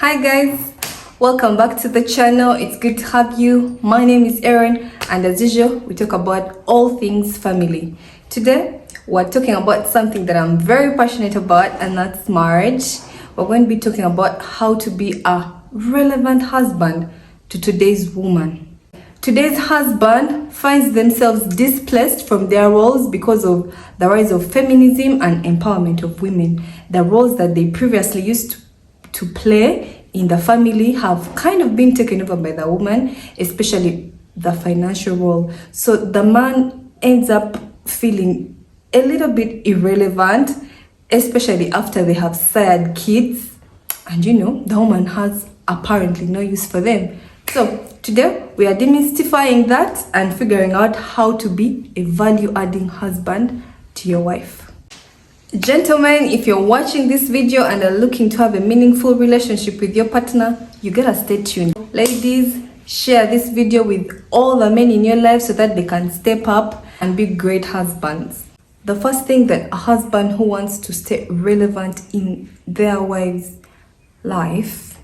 Hi guys, welcome back to the channel. It's good to have you. My name is Erin, and as usual we talk about all things family. Today we're talking about something that I'm very passionate about, and that's marriage. We're going to be talking about how to be a relevant husband to today's woman. Today's husband finds themselves displaced from their roles because of the rise of feminism and empowerment of women. The roles that they previously used to play in the family have kind of been taken over by the woman, especially the financial role. So the man ends up feeling a little bit irrelevant, especially after they have sired kids, and the woman has apparently no use for them. So today we are demystifying that and figuring out how to be a value-adding husband to your wife. Gentlemen, if you're watching this video and are looking to have a meaningful relationship with your partner, you gotta stay tuned. Ladies, share this video with all the men in your life so that they can step up and be great husbands. The first thing that a husband who wants to stay relevant in their wife's life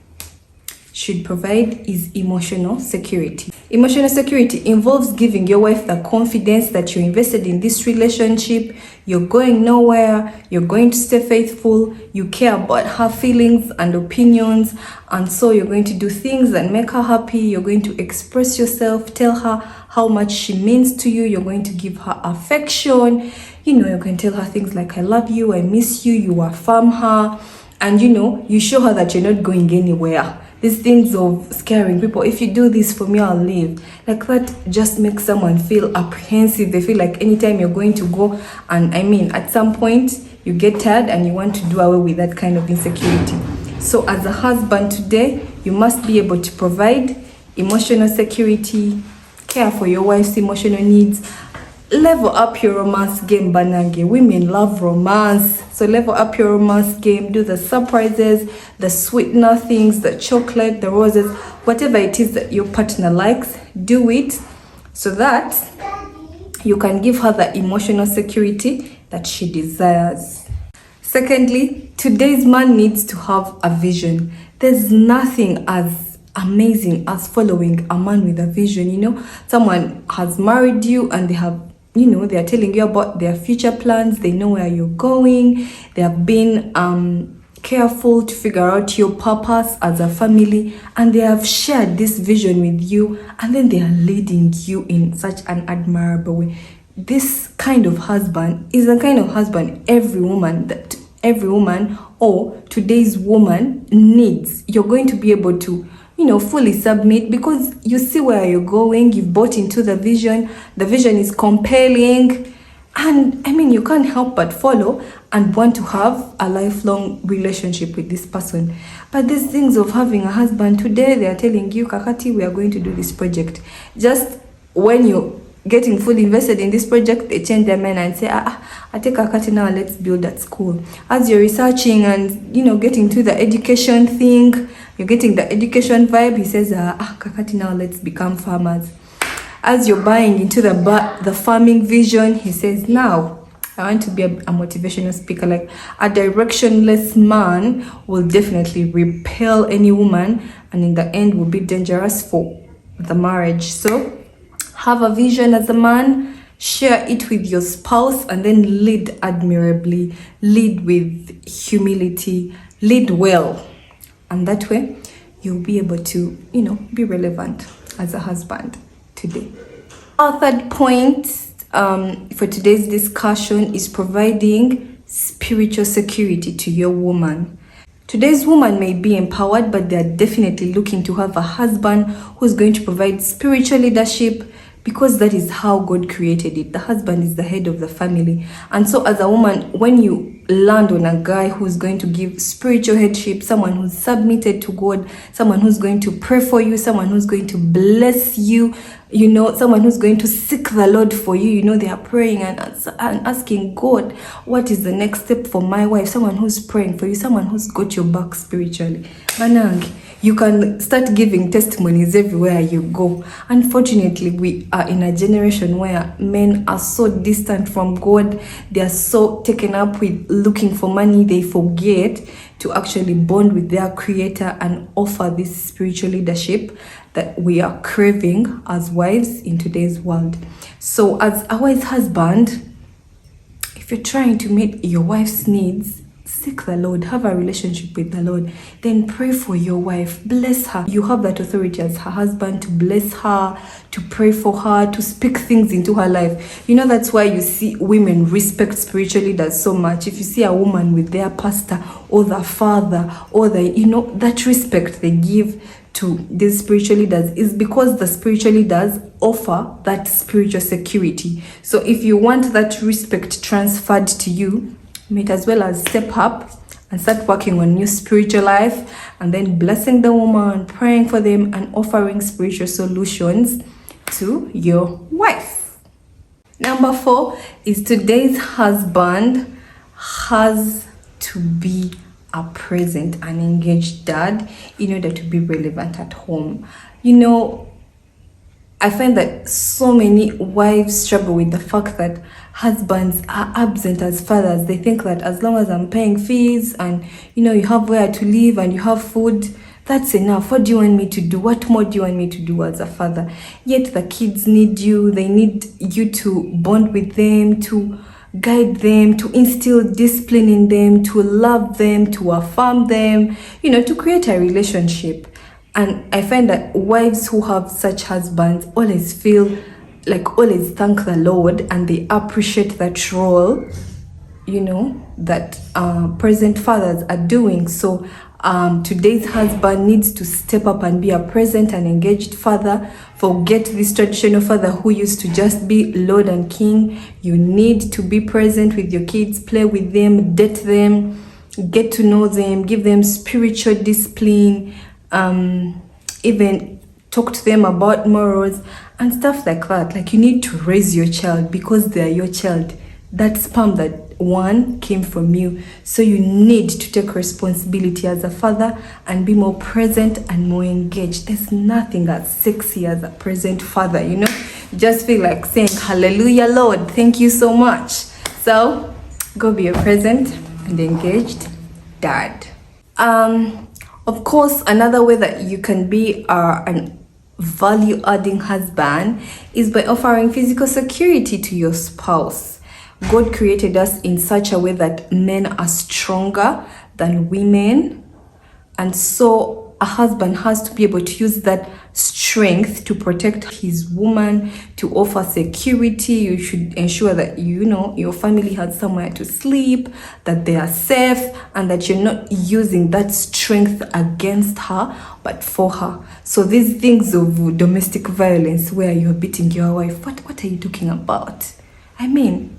should provide is emotional security. Emotional security involves giving your wife the confidence that you're invested in this relationship, you're going nowhere, you're going to stay faithful, you care about her feelings and opinions, and so you're going to do things that make her happy, you're going to express yourself, tell her how much she means to you, you're going to give her affection, you can tell her things like I love you, I miss you, you affirm her, and you show her that you're not going anywhere. These things of scaring people, if you do this for me, I'll leave. Like that just makes someone feel apprehensive. They feel like anytime you're going to go, and at some point you get tired and you want to do away with that kind of insecurity. So as a husband today, you must be able to provide emotional security, care for your wife's emotional needs, level up your romance game, banange. Women love romance, so level up your romance game. Do the surprises, the sweetener things, the chocolate, the roses, whatever it is that your partner likes, do it so that you can give her the emotional security that she desires. Secondly, today's man needs to have a vision. There's nothing as amazing as following a man with a vision. Someone has married you and they have they are telling you about their future plans. They know where you're going. They have been careful to figure out your purpose as a family, and they have shared this vision with you, and then they are leading you in such an admirable way. This kind of husband is the kind of husband every woman or today's woman needs. You're going to be able to fully submit because you see where you're going, you've bought into the vision is compelling, and you can't help but follow and want to have a lifelong relationship with this person. But these things of having a husband today, they are telling you, Kakati, we are going to do this project. Just when you're getting fully invested in this project, they change their mind and say, I take Kakati now, let's build at school. As you're researching and getting to the education thing, you're getting the education vibe, he says, Kakati now, let's become farmers. As you're buying into the farming vision, he says, now I want to be a motivational speaker. Like a directionless man will definitely repel any woman, and in the end will be dangerous for the marriage. So have a vision as a man, share it with your spouse, and then lead admirably, lead with humility, lead well. And that way, you'll be able to, be relevant as a husband today. Our third point for today's discussion is providing spiritual security to your woman. Today's woman may be empowered, but they're definitely looking to have a husband who's going to provide spiritual leadership, because that is how God created it. The husband is the head of the family. And so as a woman, when you land on a guy who's going to give spiritual headship, someone who's submitted to God, someone who's going to pray for you, someone who's going to bless you, someone who's going to seek the Lord for you, they are praying and asking God, what is the next step for my wife? Someone who's praying for you, someone who's got your back spiritually. Manang, you can start giving testimonies everywhere you go. Unfortunately, we are in a generation where men are so distant from God. They are so taken up with looking for money, they forget to actually bond with their creator and offer this spiritual leadership that we are craving as wives in today's world. So as a wise husband, if you're trying to meet your wife's needs, seek the Lord, have a relationship with the Lord, then pray for your wife, bless her. You have that authority as her husband to bless her, to pray for her, to speak things into her life. You know, that's why you see women respect spiritual leaders so much. If you see a woman with their pastor or the father or that respect they give to these spiritual leaders is because the spiritual leaders offer that spiritual security. So if you want that respect transferred to you, might as well as step up and start working on your spiritual life, and then blessing the woman, praying for them, and offering spiritual solutions to your wife. Number 4 is today's husband has to be a present and engaged dad in order to be relevant at home. You know, I find that so many wives struggle with the fact that husbands are absent as fathers. They think that as long as I'm paying fees and you have where to live and you have food, that's enough. What do you want me to do? What more do you want me to do as a father? Yet the kids need you. They need you to bond with them, to guide them, to instill discipline in them, to love them, to affirm them, to create a relationship. And I find that wives who have such husbands always thank the Lord, and they appreciate that role, that present fathers are doing. So today's husband needs to step up and be a present and engaged father. Forget this traditional father who used to just be Lord and King. You need to be present with your kids, play with them, date them, get to know them, give them spiritual discipline, even talk to them about morals and stuff like that. Like, you need to raise your child because they are your child. That sperm that one came from you. So you need to take responsibility as a father and be more present and more engaged. There's nothing as sexy as a present father, Just feel like saying, hallelujah, Lord, thank you so much. So go be a present and engaged dad. Of course, another way that you can be an value-adding husband is by offering physical security to your spouse. God created us in such a way that men are stronger than women, and so a husband has to be able to use that strength to protect his woman, to offer security. You should ensure that your family has somewhere to sleep, that they are safe, and that you're not using that strength against her but for her. So these things of domestic violence where you're beating your wife, what are you talking about? I mean,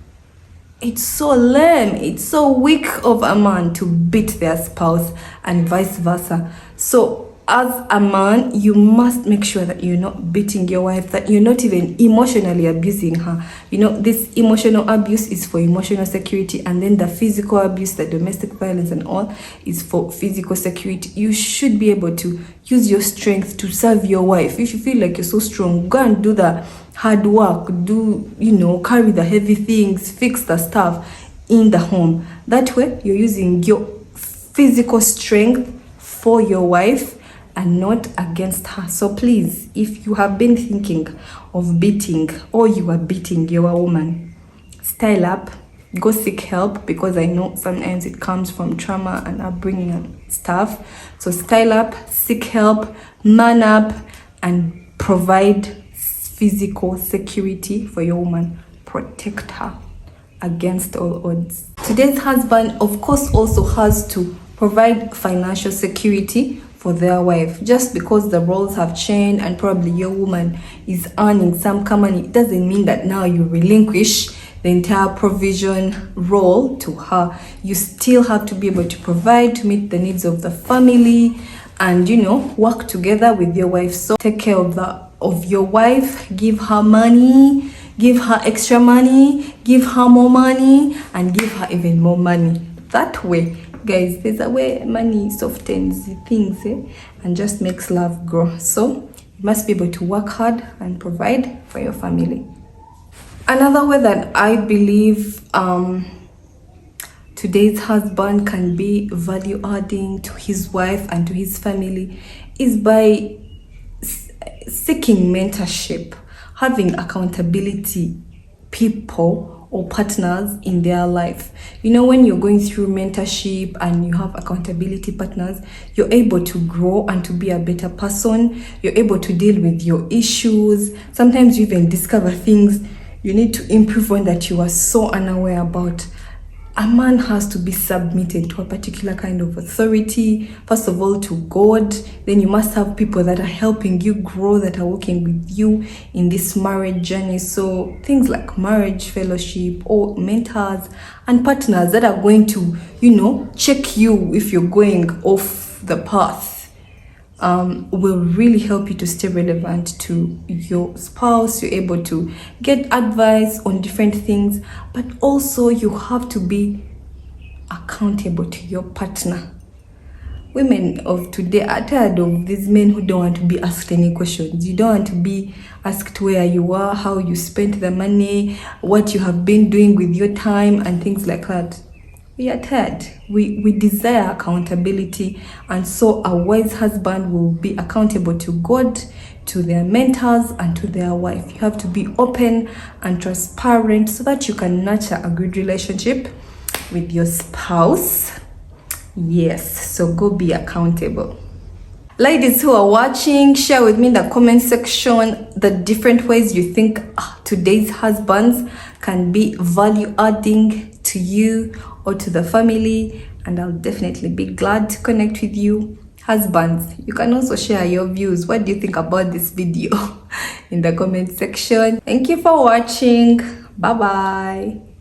it's so lame, it's so weak of a man to beat their spouse and vice versa. So as a man, you must make sure that you're not beating your wife, that you're not even emotionally abusing her. This emotional abuse is for emotional security, and then the physical abuse, the domestic violence and all, is for physical security. You should be able to use your strength to serve your wife. If you feel like you're so strong, go and do the hard work, carry the heavy things, fix the stuff in the home. That way you're using your physical strength for your wife and not against her. So please, if you have been thinking of beating, or you are beating your woman, style up, go seek help, because I know sometimes it comes from trauma and upbringing and stuff. So style up, seek help, man up, and provide physical security for your woman. Protect her against all odds. Today's husband, of course, also has to provide financial security for their wife. Just because the roles have changed and probably your woman is earning some money, it doesn't mean that now you relinquish the entire provision role to her. You still have to be able to provide to meet the needs of the family and work together with your wife. So take care of your wife, give her money, give her extra money, give her more money, and give her even more money. That way, guys, there's a way money softens things and just makes love grow. So you must be able to work hard and provide for your family. Another way that I believe to today's husband can be value adding to his wife and to his family is by seeking mentorship, having accountability people or partners in their life. You know, when you're going through mentorship and you have accountability partners, you're able to grow and to be a better person. You're able to deal with your issues. Sometimes you even discover things you need to improve on that you are so unaware about. A man has to be submitted to a particular kind of authority, first of all to God. Then you must have people that are helping you grow, that are working with you in this marriage journey. So things like marriage fellowship or mentors and partners that are going to, check you if you're going off the path, will really help you to stay relevant to your spouse. You're able to get advice on different things, but also you have to be accountable to your partner. Women of today are tired of these men who don't want to be asked any questions. You don't want to be asked where you are, how you spent the money, what you have been doing with your time, and things like that. We are tired. We desire accountability, and so a wise husband will be accountable to God, to their mentors, and to their wife. You have to be open and transparent so that you can nurture a good relationship with your spouse. Yes, so go be accountable. Ladies who are watching, share with me in the comment section the different ways you think today's husbands can be value adding to you or to the family, and I'll definitely be glad to connect with you. Husbands, you can also share your views. What do you think about this video in the comment section? Thank you for watching. Bye bye.